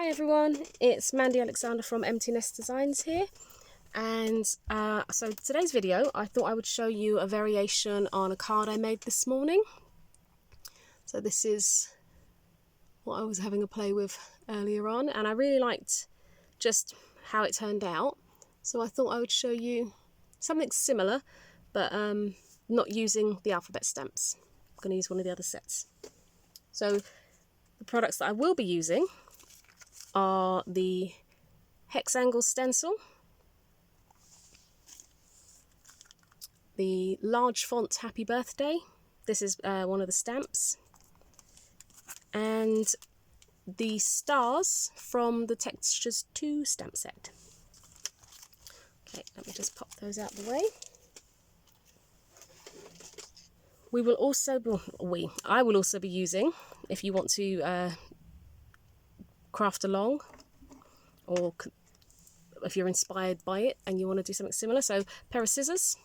Hi everyone, it's Mandy Alexander from Empty Nest Designs here, and so today's video I thought I would show you a variation on a card I made this morning. So this is what I was having a play with earlier on, and I really liked just how it turned out, so I thought I would show you something similar but not using the alphabet stamps. I'm going to use one of the other sets. So the products that I will be using are the Hexangle stencil, the large font Happy Birthday, this is one of the stamps, and the stars from the Textures 2 stamp set. Okay, let me just pop those out of the way. I will also be using, if you want to craft along, or if you're inspired by it and you want to do something similar, so a pair of scissors.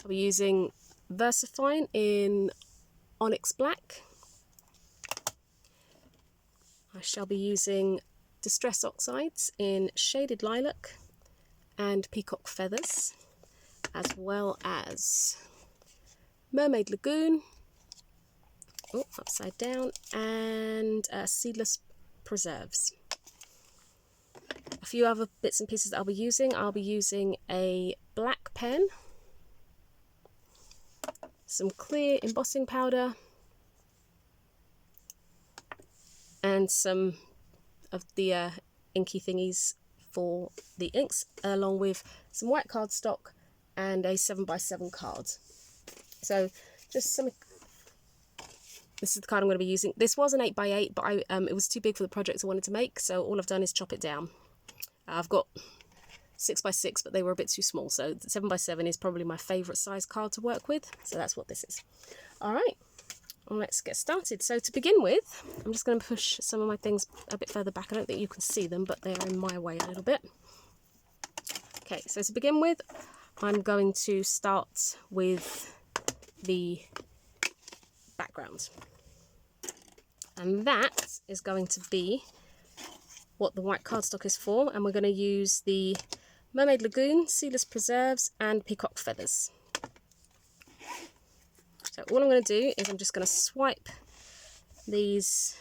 I'll be using VersaFine in Onyx Black. I shall be using Distress Oxides in Shaded Lilac and Peacock Feathers, as well as Mermaid Lagoon, upside down, and Seedless Preserves. A few other bits and pieces that I'll be using a black pen, some clear embossing powder, and some of the inky thingies for the inks, along with some white cardstock and a 7x7 card. So just some. This is the card I'm going to be using. This was an 8x8, but it was too big for the project I wanted to make, so all I've done is chop it down. I've got 6x6, but they were a bit too small, so 7x7 is probably my favourite size card to work with, so that's what this is. Alright, well, let's get started. So to begin with, I'm just going to push some of my things a bit further back. I don't think you can see them, but they're in my way a little bit. Okay, so to begin with, I'm going to start with the background. And that is going to be what the white cardstock is for, and we're going to use the Mermaid Lagoon, Seedless Preserves, and Peacock Feathers. So all I'm going to do is I'm just going to swipe these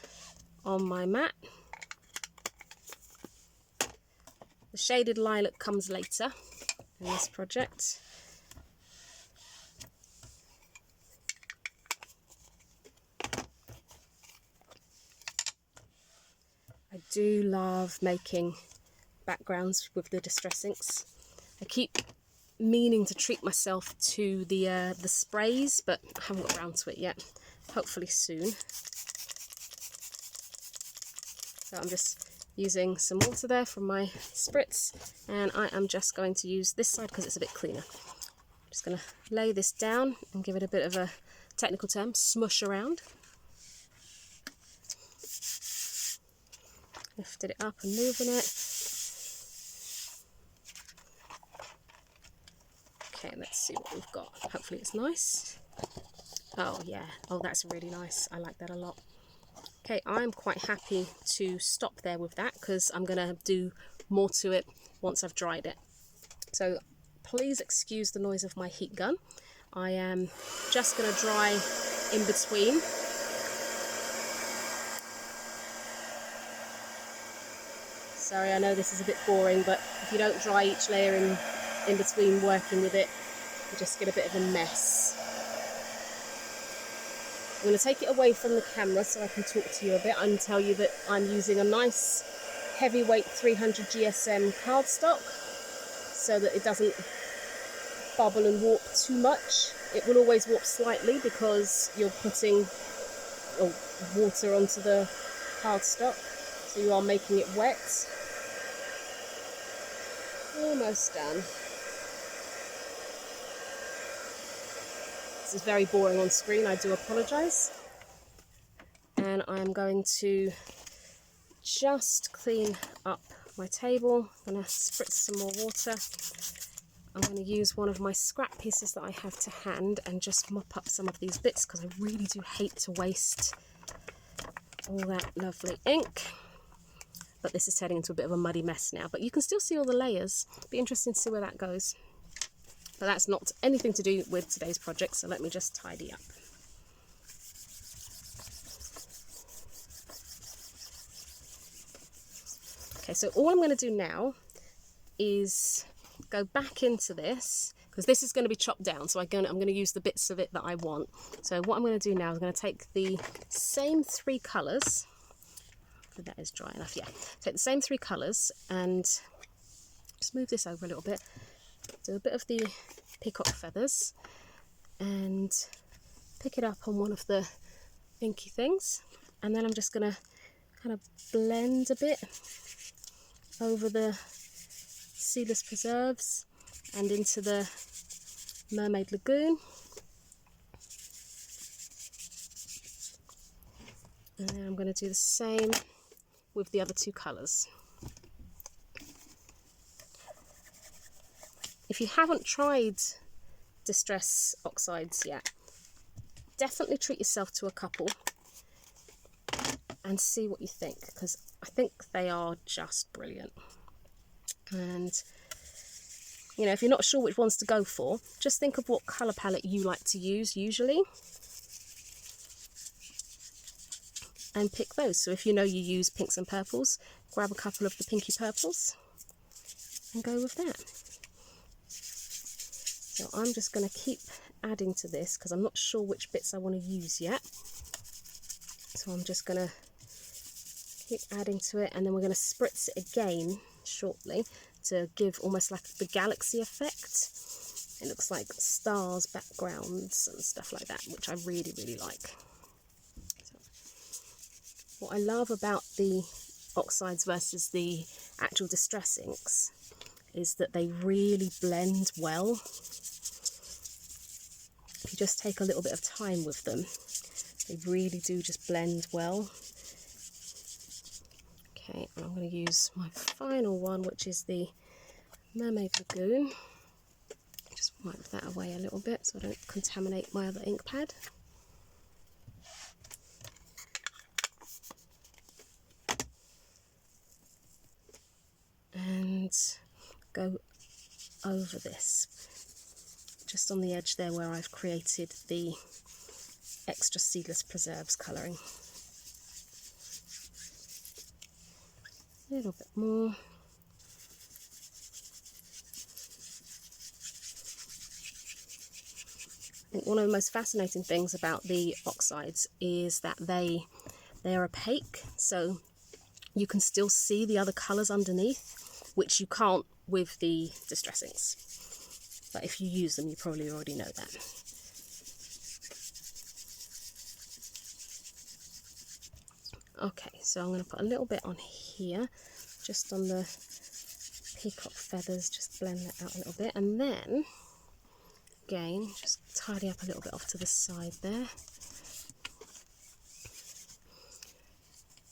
on my mat. The Shaded Lilac comes later in this project. I do love making backgrounds with the Distress inks. I keep meaning to treat myself to the sprays, but I haven't got around to it yet. Hopefully soon. So I'm just using some water there from my spritz, and I am just going to use this side because it's a bit cleaner. I'm just going to lay this down and give it a bit of a technical term, smush around. Lifted it up and moving it. Okay, let's see what we've got. Hopefully it's nice. Oh yeah, oh that's really nice. I like that a lot. Okay, I'm quite happy to stop there with that because I'm going to do more to it once I've dried it. So please excuse the noise of my heat gun. I am just going to dry in between. Sorry, I know this is a bit boring, but if you don't dry each layer in between working with it, you just get a bit of a mess. I'm going to take it away from the camera so I can talk to you a bit and tell you that I'm using a nice heavyweight 300 GSM cardstock so that it doesn't bubble and warp too much. It will always warp slightly because you're putting water onto the cardstock, so you are making it wet. Almost done. This is very boring on screen, I do apologise. And I'm going to just clean up my table. I'm going to spritz some more water. I'm going to use one of my scrap pieces that I have to hand and just mop up some of these bits because I really do hate to waste all that lovely ink. but this is turning into a bit of a muddy mess now. But you can still see all the layers. Be interesting to see where that goes. But that's not anything to do with today's project, so let me just tidy up. Okay, so all I'm going to do now is go back into this, because this is going to be chopped down, so I'm going to use the bits of it that I want. So what I'm going to do now is I'm going to take the same 3 colours, that is dry enough, yeah. Take the same 3 colours and just move this over a little bit, do a bit of the peacock feathers and pick it up on one of the inky things, and then I'm just going to kind of blend a bit over the Seedless Preserves and into the Mermaid Lagoon. And then I'm going to do the same with the other 2 colours. If you haven't tried Distress Oxides yet, definitely treat yourself to a couple and see what you think, because I think they are just brilliant. And you know, if you're not sure which ones to go for, just think of what colour palette you like to use usually and pick those. So if you know you use pinks and purples, grab a couple of the pinky purples and go with that. So I'm just going to keep adding to this because I'm not sure which bits I want to use yet. So I'm just going to keep adding to it, and then we're going to spritz it again shortly to give almost like the galaxy effect. It looks like stars, backgrounds and stuff like that, which I really, really like. So, what I love about the oxides versus the actual distress inks is that they really blend well. If you just take a little bit of time with them, they really do just blend well. Okay, and I'm going to use my final one, which is the Mermaid Lagoon. Just wipe that away a little bit so I don't contaminate my other ink pad. And go over this, just on the edge there where I've created the extra Seedless Preserves colouring. A little bit more. I think one of the most fascinating things about the oxides is that they are opaque, so you can still see the other colours underneath, which you can't with the distress inks. But if you use them, you probably already know that. Okay, so I'm going to put a little bit on here, just on the peacock feathers, just blend that out a little bit, and then again just tidy up a little bit off to the side there,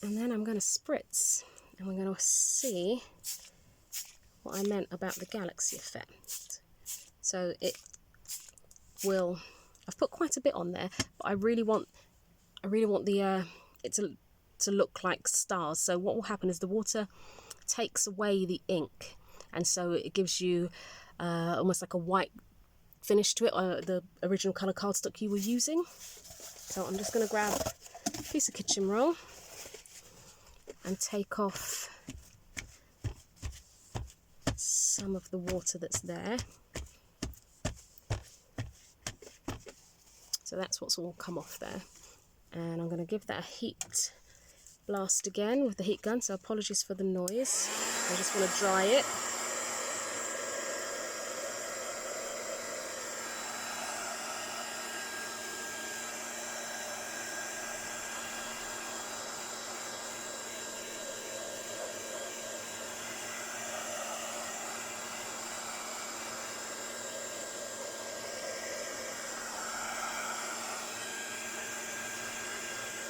and then I'm going to spritz, and we're going to see what I meant about the galaxy effect. So it will, I've put quite a bit on there, but I really want the it to look like stars. So what will happen is the water takes away the ink, and so it gives you almost like a white finish to it, the original colour cardstock you were using. So I'm just going to grab a piece of kitchen roll and take off some of the water that's there. So that's what's all come off there, and I'm going to give that a heat blast again with the heat gun, so apologies for the noise. I just want to dry it.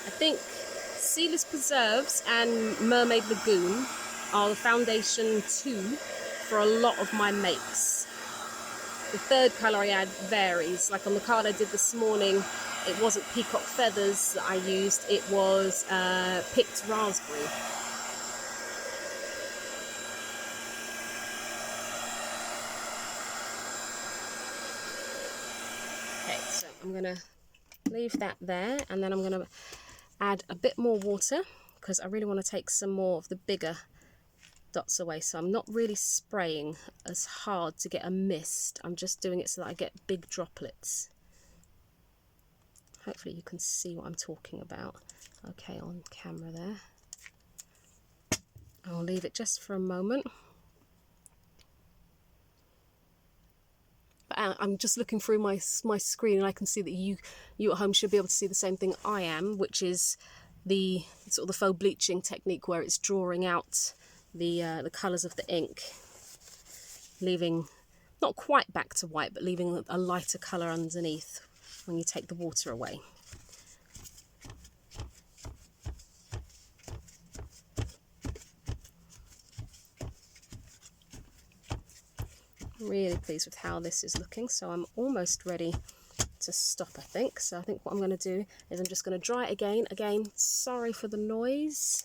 I think Seedless Preserves and Mermaid Lagoon are the foundation 2 for a lot of my makes. The third colour I add varies. Like on the card I did this morning, it wasn't peacock feathers that I used, it was picked raspberry. I'm going to leave that there, and then I'm going to add a bit more water because I really want to take some more of the bigger dots away. So I'm not really spraying as hard to get a mist. I'm just doing it so that I get big droplets. Hopefully you can see what I'm talking about. Okay, on camera there. I'll leave it just for a moment. But I'm just looking through my screen, and I can see that you at home should be able to see the same thing I am, which is the sort of the faux bleaching technique where it's drawing out the colours of the ink, leaving not quite back to white, but leaving a lighter colour underneath when you take the water away. I'm really pleased with how this is looking, so I'm almost ready to stop, I think. So I think what I'm going to do is I'm just going to dry it again. Again, sorry for the noise.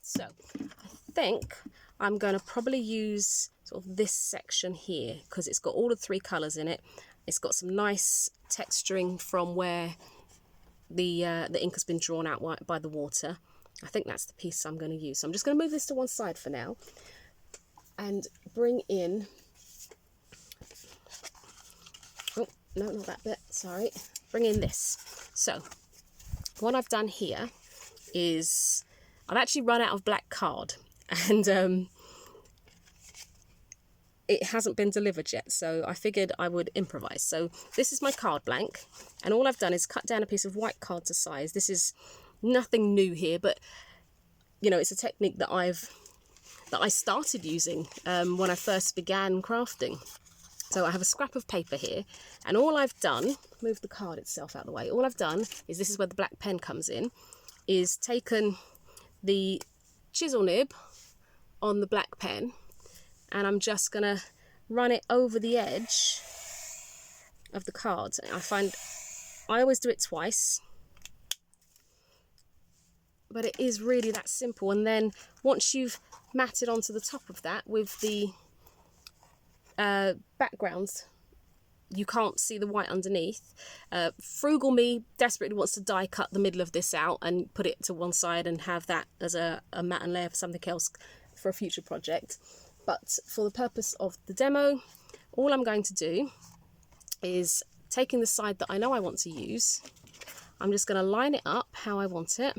So I think I'm going to probably use sort of this section here because it's got all the three colours in it. It's got some nice texturing from where the ink has been drawn out by the water. I think that's the piece I'm going to use. So I'm just going to move this to one side for now and bring in... Oh, no, not that bit. Sorry. Bring in this. So what I've done here is... I've actually run out of black card, and it hasn't been delivered yet, so I figured I would improvise. So this is my card blank, and all I've done is cut down a piece of white card to size. This is nothing new here, but you know, it's a technique that I started using when I first began crafting. So I have a scrap of paper here, and all I've done, move the card itself out of the way, all I've done is, this is where the black pen comes in, is taken the chisel nib on the black pen, and I'm just gonna run it over the edge of the card. I find I always do it twice, but it is really that simple. And then once you've matted onto the top of that with the backgrounds, you can't see the white underneath. Frugal me desperately wants to die cut the middle of this out and put it to one side and have that as a matte and layer for something else for a future project. But for the purpose of the demo, all I'm going to do is, taking the side that I know I want to use, I'm just going to line it up how I want it.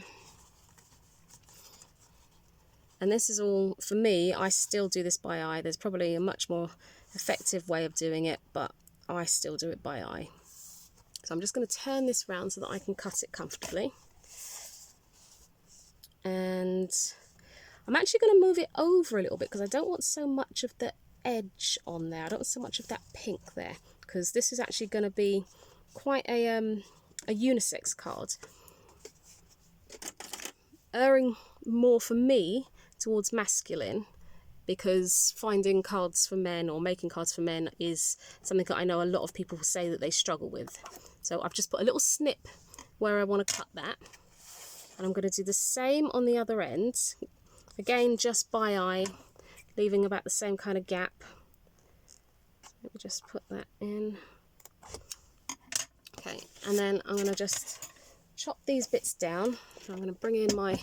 And this is all, for me, I still do this by eye. There's probably a much more effective way of doing it, but I still do it by eye. So I'm just going to turn this round so that I can cut it comfortably. And I'm actually going to move it over a little bit because I don't want so much of the edge on there. I don't want so much of that pink there, because this is actually going to be quite a unisex card. Erring more for me towards masculine, because finding cards for men or making cards for men is something that I know a lot of people say that they struggle with. So I've just put a little snip where I want to cut that. And I'm going to do the same on the other end. Again, just by eye, leaving about the same kind of gap. Let me just put that in. Okay, and then I'm going to just chop these bits down. I'm going to bring in my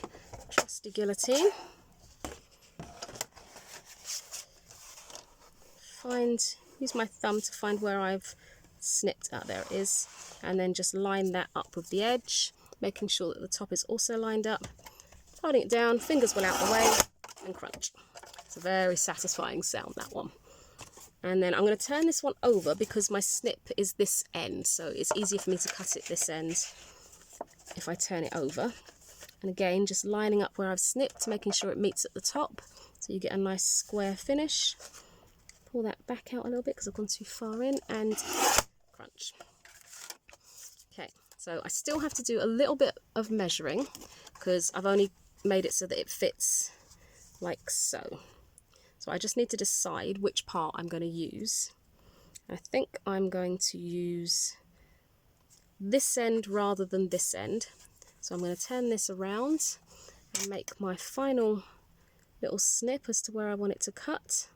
trusty guillotine. Use my thumb to find where I've snipped out. There it is. And then just line that up with the edge, making sure that the top is also lined up. Holding it down, fingers well out the way, and crunch. It's a very satisfying sound, that one. And then I'm going to turn this one over because my snip is this end, so it's easier for me to cut it this end if I turn it over. And again, just lining up where I've snipped, making sure it meets at the top, so you get a nice square finish. Pull that back out a little bit because I've gone too far in, and crunch. Okay, so I still have to do a little bit of measuring because I've only made it so that it fits like so. So I just need to decide which part I'm going to use. I think I'm going to use this end rather than this end. So I'm going to turn this around and make my final little snip as to where I want it to cut.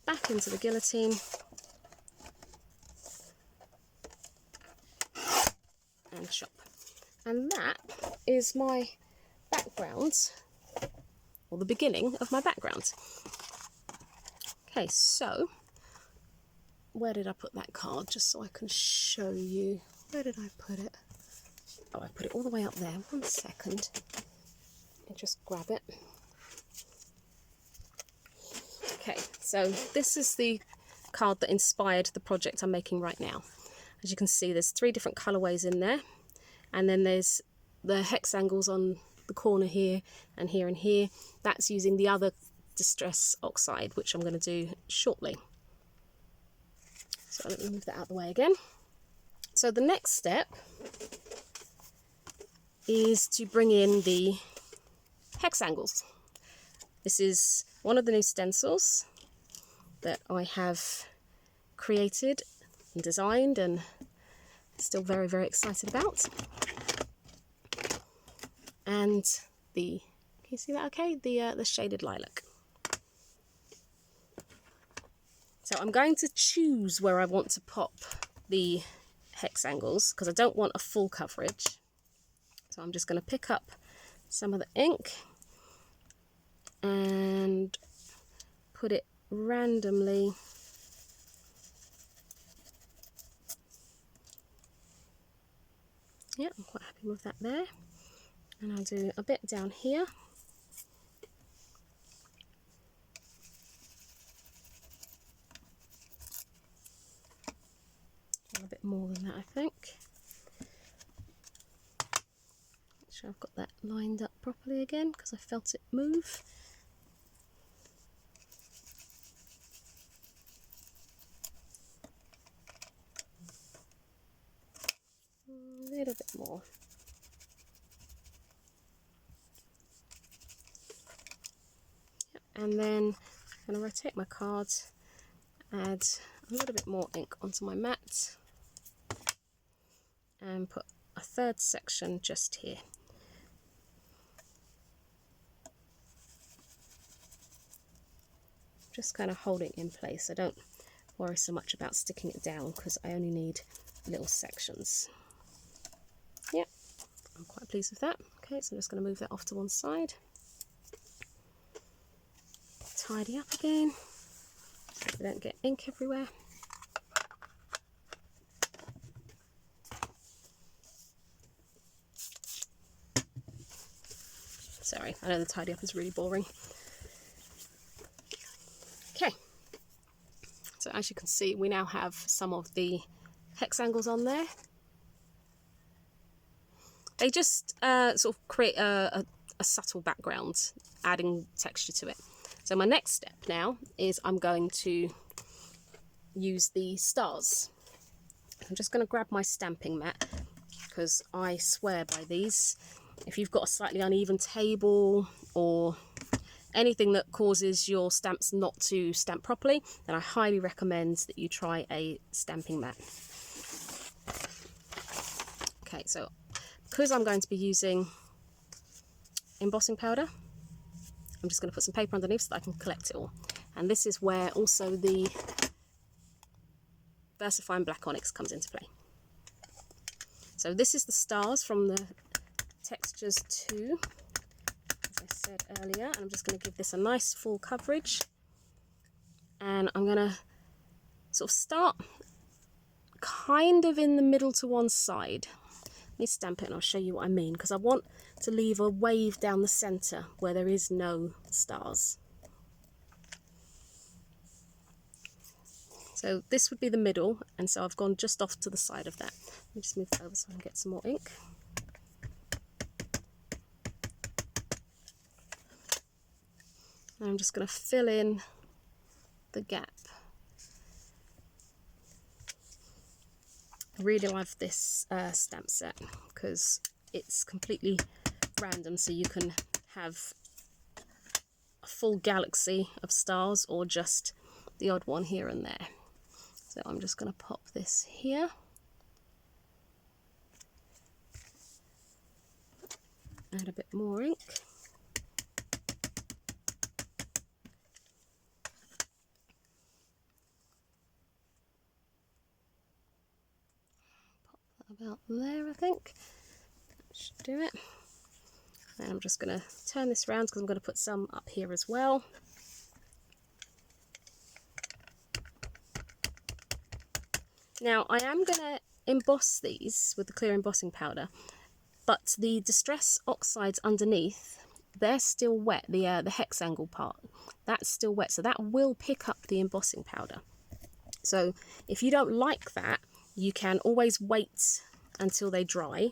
Back into the guillotine. And chop. And that is my background, or the beginning of my background. Okay, so where did I put that card, just so I can show you? Where did I put it? Oh, I put it all the way up there. 1 second. Let me just grab it. Okay, so this is the card that inspired the project I'm making right now. As you can see, there's 3 different colorways in there, and then there's the hex angles on the corner here and here and here. That's using the other Distress Oxide, which I'm going to do shortly. So let me move that out of the way again. So the next step is to bring in the hex angles. This is one of the new stencils that I have created and designed and still very, very excited about. And can you see that okay? The shaded lilac. So I'm going to choose where I want to pop the hex angles because I don't want a full coverage. So I'm just going to pick up some of the ink and put it randomly Yeah, I'm quite happy with that there. And I'll do a bit down here. A bit more than that, I think. Make sure I've got that lined up properly again because I felt it move. A little bit more. Yep. And then I'm going to rotate my card, add a little bit more ink onto my mat, and put a third section just here. Just kind of holding it in place. I don't worry so much about sticking it down because I only need little sections. Yep, I'm quite pleased with that. Okay, so I'm just going to move that off to one side. Tidy up again so we don't get ink everywhere. Sorry, I know the tidy up is really boring. Okay, so as you can see, we now have some of the hex angles on there. They just sort of create a subtle background, adding texture to it. So my next step now is I'm going to use the stars. I'm just going to grab my stamping mat because I swear by these. If you've got a slightly uneven table or anything that causes your stamps not to stamp properly, then I highly recommend that you try a stamping mat. Okay, so because I'm going to be using embossing powder, I'm just going to put some paper underneath so that I can collect it all. And this is where also the VersaFine Black Onyx comes into play. So this is the stars from the Textures 2, as I said earlier. And I'm just going to give this a nice full coverage. And I'm going to sort of start kind of in the middle to one side. me stamp it and I'll show you what I mean, because I want to leave a wave down the centre where there is no stars. So this would be the middle, and so I've gone just off to the side of that. Let me just move it over so I can get some more ink. And I'm just going to fill in the gap. I really love this stamp set because it's completely random, so you can have a full galaxy of stars or just the odd one here and there. So I'm just going to pop this here. Add a bit more ink. Pop that about there, I think. That should do it. And I'm just going to turn this around because I'm going to put some up here as well. Now I am going to emboss these with the clear embossing powder, but the Distress Oxides underneath, they're still wet. The hexangle part, that's still wet, so that will pick up the embossing powder. So if you don't like that, you can always wait until they dry,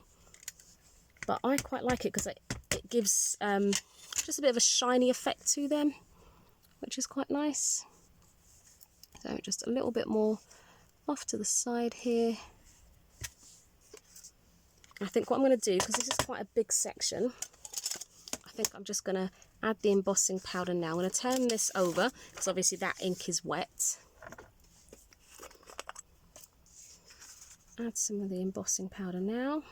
but I quite like it because it gives just a bit of a shiny effect to them, which is quite nice. So just a little bit more off to the side here. I think what I'm going to do, because this is quite a big section, I think I'm just going to add the embossing powder now. I'm going to turn this over because obviously that ink is wet. Add some of the embossing powder now.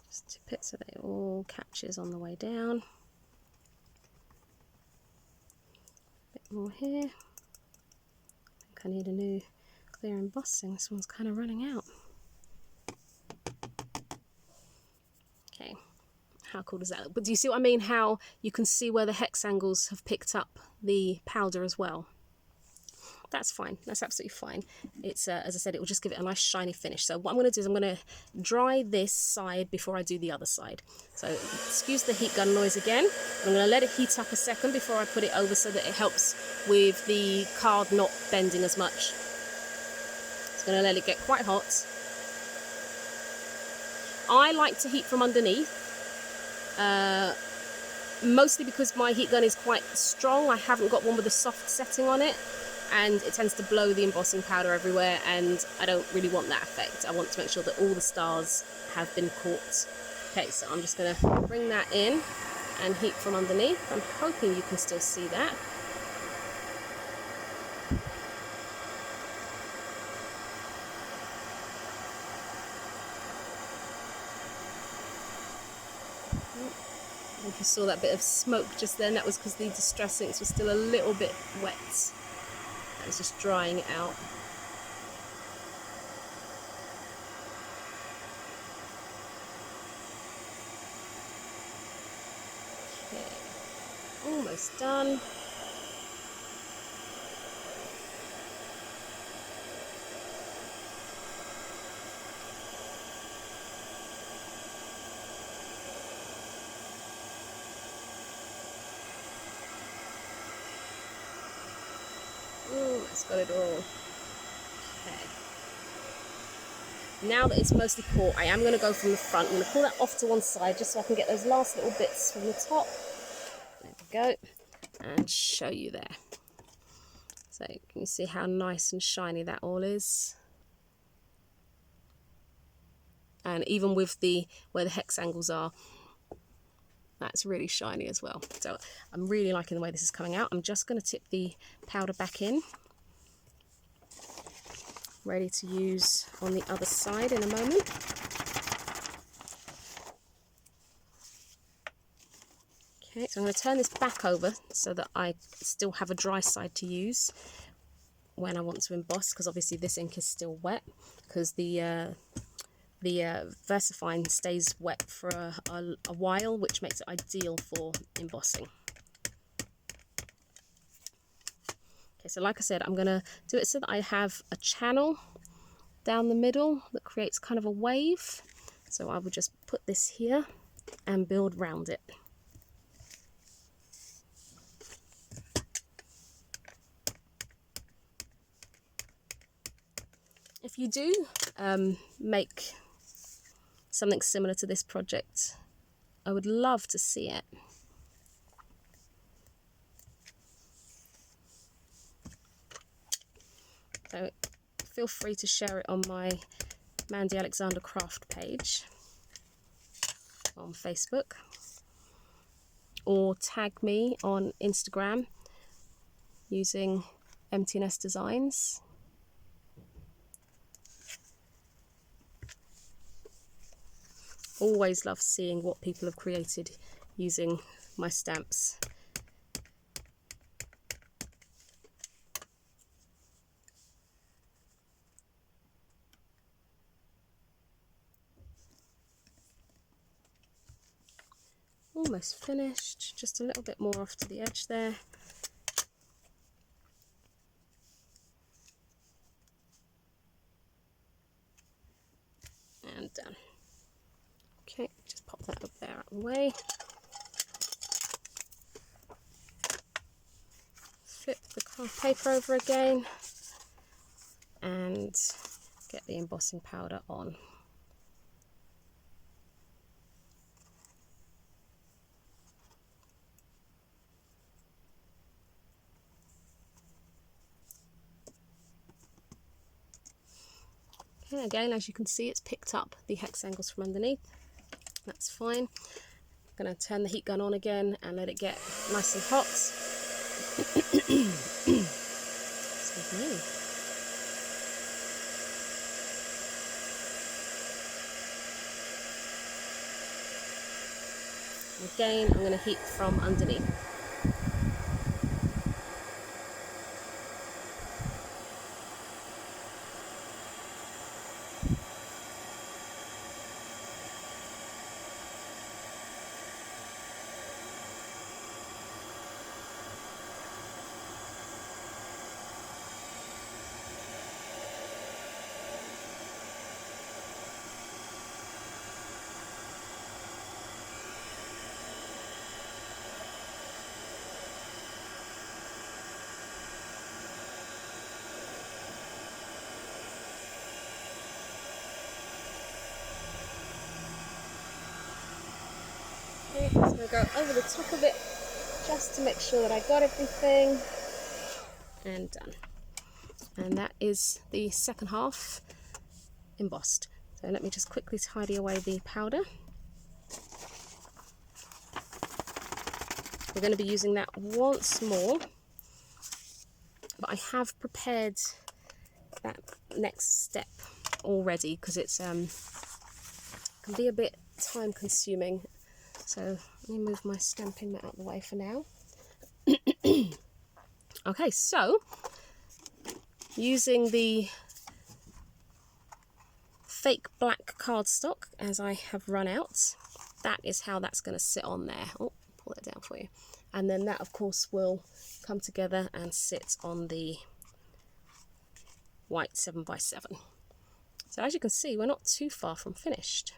Just tip it so that it all catches on the way down. A bit more here. I think I need a new clear embossing. This one's kind of running out. Okay, how cool does that look? But do you see what I mean? How you can see where the hexangles have picked up the powder as well. That's fine. That's absolutely fine. It's as I said, it will just give it a nice shiny finish. So what I'm going to do is I'm going to dry this side before I do the other side. So excuse the heat gun noise again. I'm going to let it heat up a second before I put it over so that it helps with the card not bending as much. It's going to let it get quite hot. I like to heat from underneath, mostly because my heat gun is quite strong. I haven't got one with a soft setting on it, and it tends to blow the embossing powder everywhere, and I don't really want that effect. I want to make sure that all the stars have been caught. Okay, so I'm just going to bring that in and heat from underneath. I'm hoping you can still see that. If you saw that bit of smoke just then, that was because the Distress inks were still a little bit wet. That was just drying it out. Okay, almost done. It's got it all. Okay. Now that it's mostly caught, I am going to go from the front. I'm going to pull that off to one side just so I can get those last little bits from the top. There we go. And show you there. So can you see how nice and shiny that all is? And even with where the hexangles are, that's really shiny as well. So I'm really liking the way this is coming out. I'm just going to tip the powder back in. Ready to use on the other side in a moment. Okay, so I'm going to turn this back over so that I still have a dry side to use when I want to emboss, because obviously this ink is still wet, because the VersaFine stays wet for a while, which makes it ideal for embossing. Okay, so like I said, I'm going to do it so that I have a channel down the middle that creates kind of a wave. So I would just put this here and build round it. If you do make something similar to this project, I would love to see it. So feel free to share it on my Mandy Alexander Craft page on Facebook, or tag me on Instagram using Emptiness Designs. Always love seeing what people have created using my stamps. Almost finished, just a little bit more off to the edge there. And done. Okay, just pop that up there out of the way. Flip the card paper over again and get the embossing powder on. Okay, again, as you can see, it's picked up the hex angles from underneath. That's fine. I'm going to turn the heat gun on again and let it get nice and hot. Excuse me. Again, I'm going to heat from underneath. I'm going to go over the top of it just to make sure that I got everything, and done. And that is the second half embossed. So let me just quickly tidy away the powder. We're going to be using that once more, but I have prepared that next step already because it's can be a bit time consuming. So let me move my stamping mat out of the way for now. Okay, so using the fake black cardstock as I have run out, that is how that's going to sit on there. Oh, pull it down for you. And then that, of course, will come together and sit on the white 7x7. So as you can see, we're not too far from finished.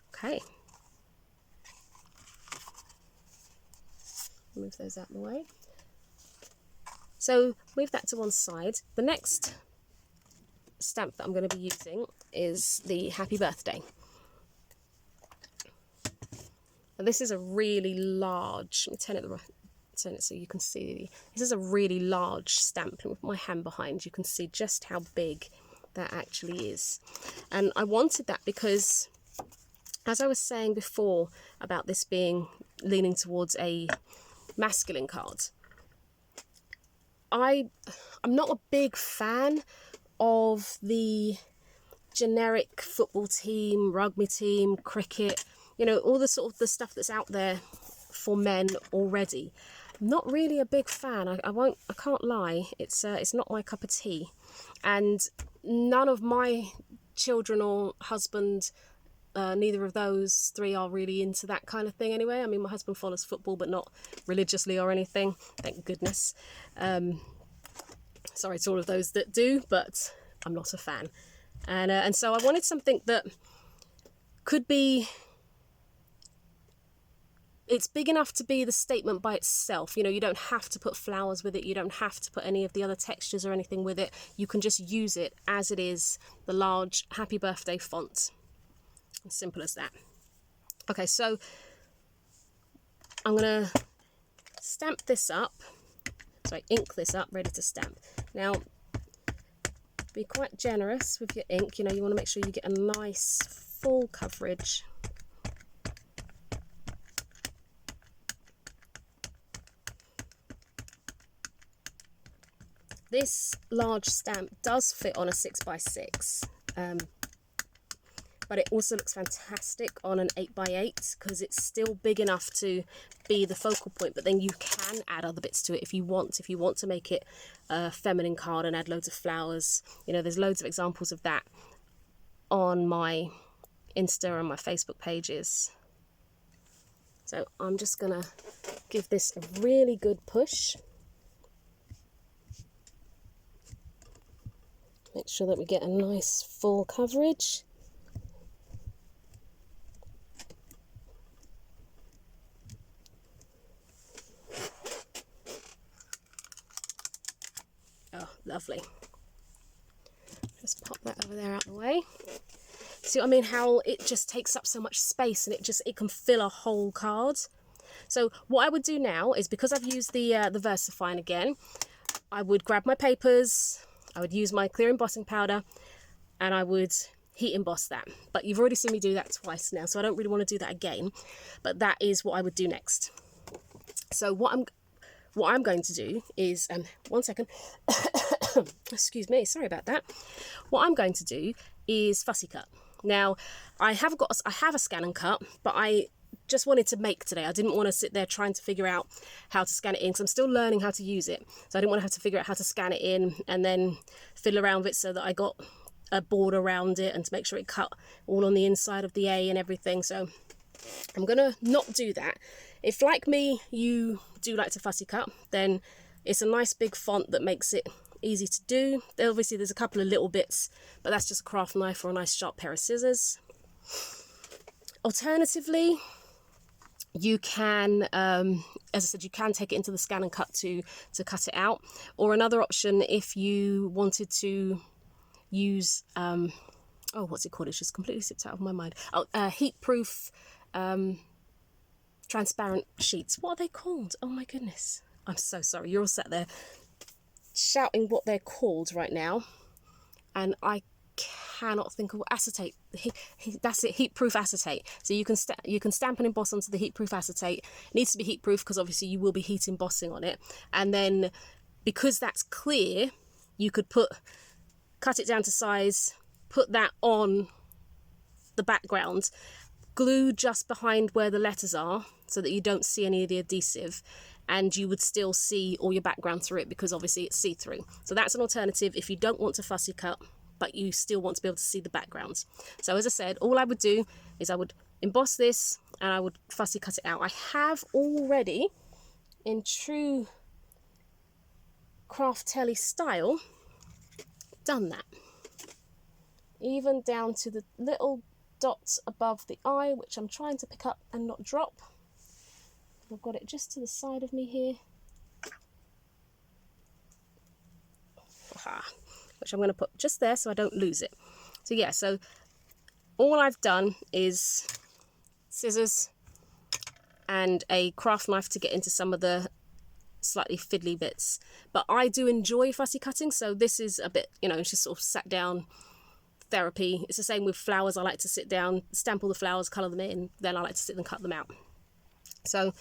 Okay. Move those out of the way. So move that to one side. The next stamp that I'm going to be using is the Happy Birthday. And this is a really large, let me turn it so you can see. This is a really large stamp. With my hand behind, you can see just how big that actually is. And I wanted that because, as I was saying before about this being leaning towards a masculine card, I'm not a big fan of the generic football team, rugby team, cricket, you know, all the sort of the stuff that's out there for men already. I'm not really a big fan. I can't lie. It's not my cup of tea, and none of my children or husband, neither of those three are really into that kind of thing anyway. I mean, my husband follows football, but not religiously or anything, thank goodness. Sorry to all of those that do, but I'm not a fan. And so I wanted something that could be, it's big enough to be the statement by itself. You know, you don't have to put flowers with it. You don't have to put any of the other textures or anything with it. You can just use it as it is, the large happy birthday font. As simple as that. Okay, so I'm going to stamp this up. Sorry, ink this up, ready to stamp. Now, be quite generous with your ink. You know, you want to make sure you get a nice full coverage. This large stamp does fit on a 6x6, but it also looks fantastic on an 8x8 because it's still big enough to be the focal point, but then you can add other bits to it if you want. If you want to make it a feminine card and add loads of flowers, you know, there's loads of examples of that on my Insta and my Facebook pages. So I'm just gonna give this a really good push. Make sure that we get a nice full coverage. Oh, lovely. Just pop that over there out of the way. See what I mean? How it just takes up so much space and it can fill a whole card. So what I would do now is, because I've used the VersaFine again, I would grab my papers, I would use my clear embossing powder, and I would heat emboss that. But you've already seen me do that twice now, so I don't really want to do that again. But that is what I would do next. So what I'm going to do is, one second, excuse me, sorry about that. What I'm going to do is fussy cut. Now, I have a scan and cut, but I just wanted to make today. I didn't want to sit there trying to figure out how to scan it in, because I'm still learning how to use it. So I didn't want to have to figure out how to scan it in and then fiddle around with it so that I got a border around it and to make sure it cut all on the inside of the A and everything. So I'm gonna not do that. If, like me, you do like to fussy cut, then it's a nice big font that makes it easy to do. Obviously there's a couple of little bits, but that's just a craft knife or a nice sharp pair of scissors. Alternatively, you can, as I said, you can take it into the scan and cut to cut it out. Or another option, if you wanted to use, oh, what's it called? It's just completely slipped out of my mind. Oh, heat-proof transparent sheets. What are they called? Oh my goodness. I'm so sorry. You're all sat there shouting what they're called right now, and I cannot think of acetate. That's it, heat-proof acetate. So you can stamp and emboss onto the heat-proof acetate. It needs to be heat-proof because obviously you will be heat embossing on it. And then because that's clear, you could cut it down to size, put that on the background, glue just behind where the letters are so that you don't see any of the adhesive, and you would still see all your background through it because obviously it's see-through. So that's an alternative if you don't want to fussy cut, but you still want to be able to see the backgrounds. So as I said, all I would do is I would emboss this and I would fussy cut it out. I have already, in true Craftelli style, done that. Even down to the little dots above the eye, which I'm trying to pick up and not drop. I've got it just to the side of me here. Aha. Which I'm going to put just there so I don't lose it. So yeah, so all I've done is scissors and a craft knife to get into some of the slightly fiddly bits. But I do enjoy fussy cutting, so this is a bit, you know, just sort of sat down therapy. It's the same with flowers. I like to sit down, stamp all the flowers, colour them in, then I like to sit and cut them out. So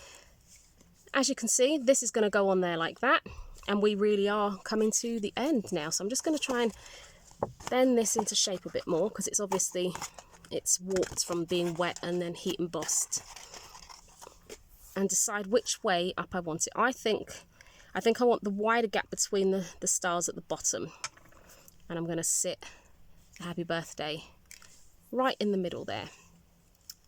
as you can see, this is going to go on there like that. And we really are coming to the end now. So I'm just going to try and bend this into shape a bit more because it's obviously, it's warped from being wet and then heat embossed. And decide which way up I want it. I think I want the wider gap between the stars at the bottom. And I'm going to sit the happy birthday right in the middle there.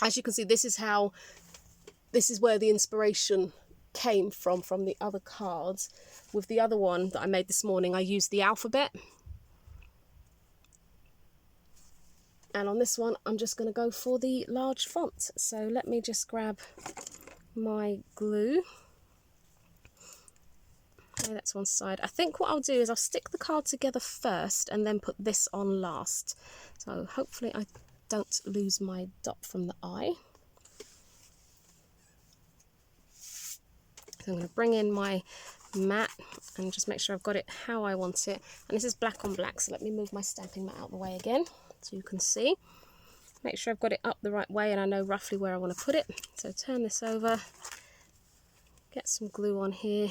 As you can see, this is where the inspiration came from the other cards. With the other one that I made this morning, I used the alphabet, And on this one, I'm just going to go for the large font. So let me just grab my glue. Okay, that's one side. I think what I'll do is I'll stick the card together first and then put this on last. So hopefully I don't lose my dot from the eye. So I'm going to bring in my mat and just make sure I've got it how I want it. And this is black on black, so let me move my stamping mat out of the way again so you can see. Make sure I've got it up the right way and I know roughly where I want to put it. So turn this over, get some glue on here.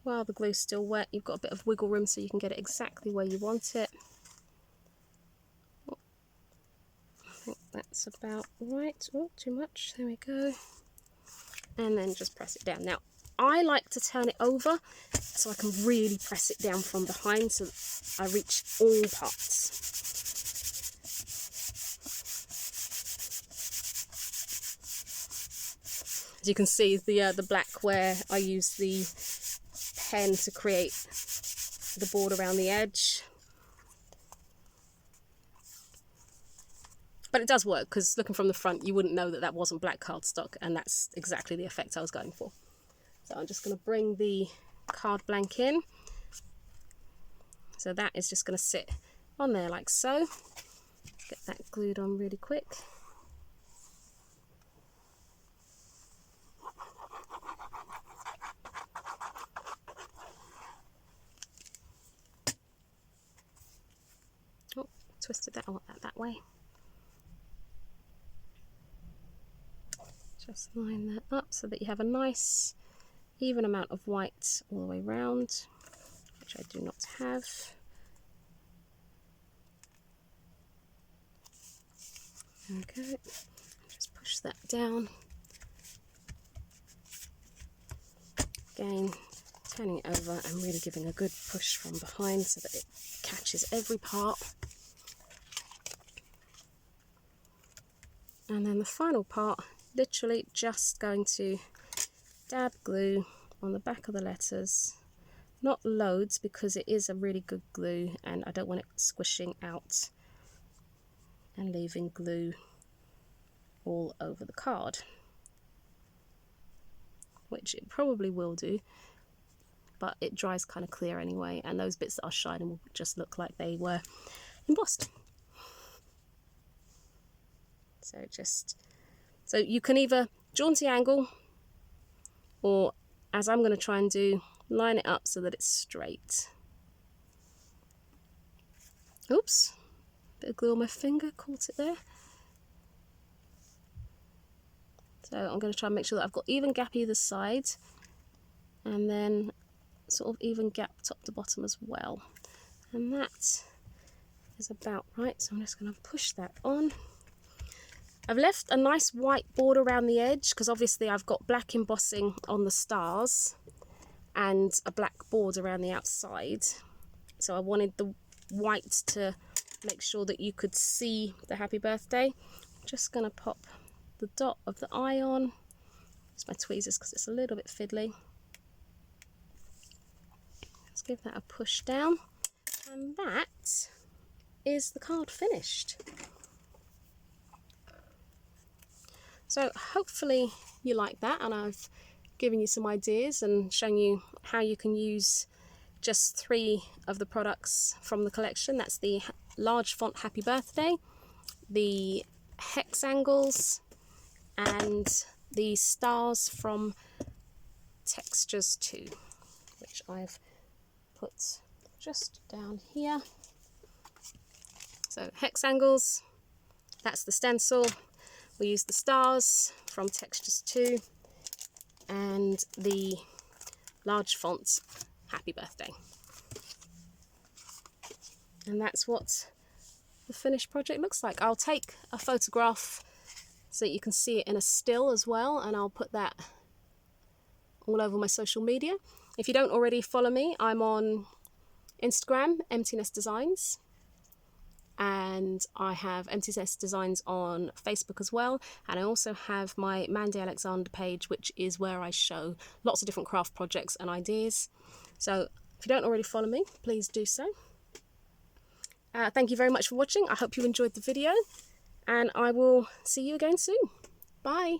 While the glue's still wet, you've got a bit of wiggle room so you can get it exactly where you want it. I think that's about right. Oh, too much. There we go. And then just press it down. Now, I like to turn it over so I can really press it down from behind so that I reach all parts. As you can see, the black where I use the pen to create the board around the edge. But it does work, because looking from the front you wouldn't know that that wasn't black cardstock, and that's exactly the effect I was going for. So I'm just going to bring the card blank in. So that is just going to sit on there like so. Get that glued on really quick. Oh, twisted that, I want that way. Just line that up so that you have a nice even amount of white all the way round, which I do not have. Okay, just push that down. Again, turning it over and really giving a good push from behind so that it catches every part. And then the final part, literally just going to dab glue on the back of the letters. Not loads, because it is a really good glue and I don't want it squishing out and leaving glue all over the card, which it probably will do, but it dries kind of clear anyway, and those bits that are shining will just look like they were embossed. So you can either jaunty angle, or, as I'm going to try and do, line it up so that it's straight. Oops, bit of glue on my finger, caught it there. So I'm going to try and make sure that I've got even gap either side, and then sort of even gap top to bottom as well. And that is about right, so I'm just going to push that on. I've left a nice white border around the edge because obviously I've got black embossing on the stars and a black border around the outside. So I wanted the white to make sure that you could see the happy birthday. I'm just going to pop the dot of the eye on. Use my tweezers because it's a little bit fiddly. Let's give that a push down. And that is the card finished. So hopefully you like that, and I've given you some ideas and shown you how you can use just 3 of the products from the collection. That's the large font Happy Birthday, the hex angles, and the stars from Textures 2, which I've put just down here. So hex angles, that's the stencil. We use the stars from Textures 2 and the large font Happy Birthday. And that's what the finished project looks like. I'll take a photograph so that you can see it in a still as well, and I'll put that all over my social media. If you don't already follow me, I'm on Instagram, Empty Nest Designs, and I have Empty Nest Designs on Facebook as well, and I also have my Mandy Alexander page, which is where I show lots of different craft projects and ideas. So if you don't already follow me, please do so. Thank you very much for watching. I hope you enjoyed the video, and I will see you again soon. Bye.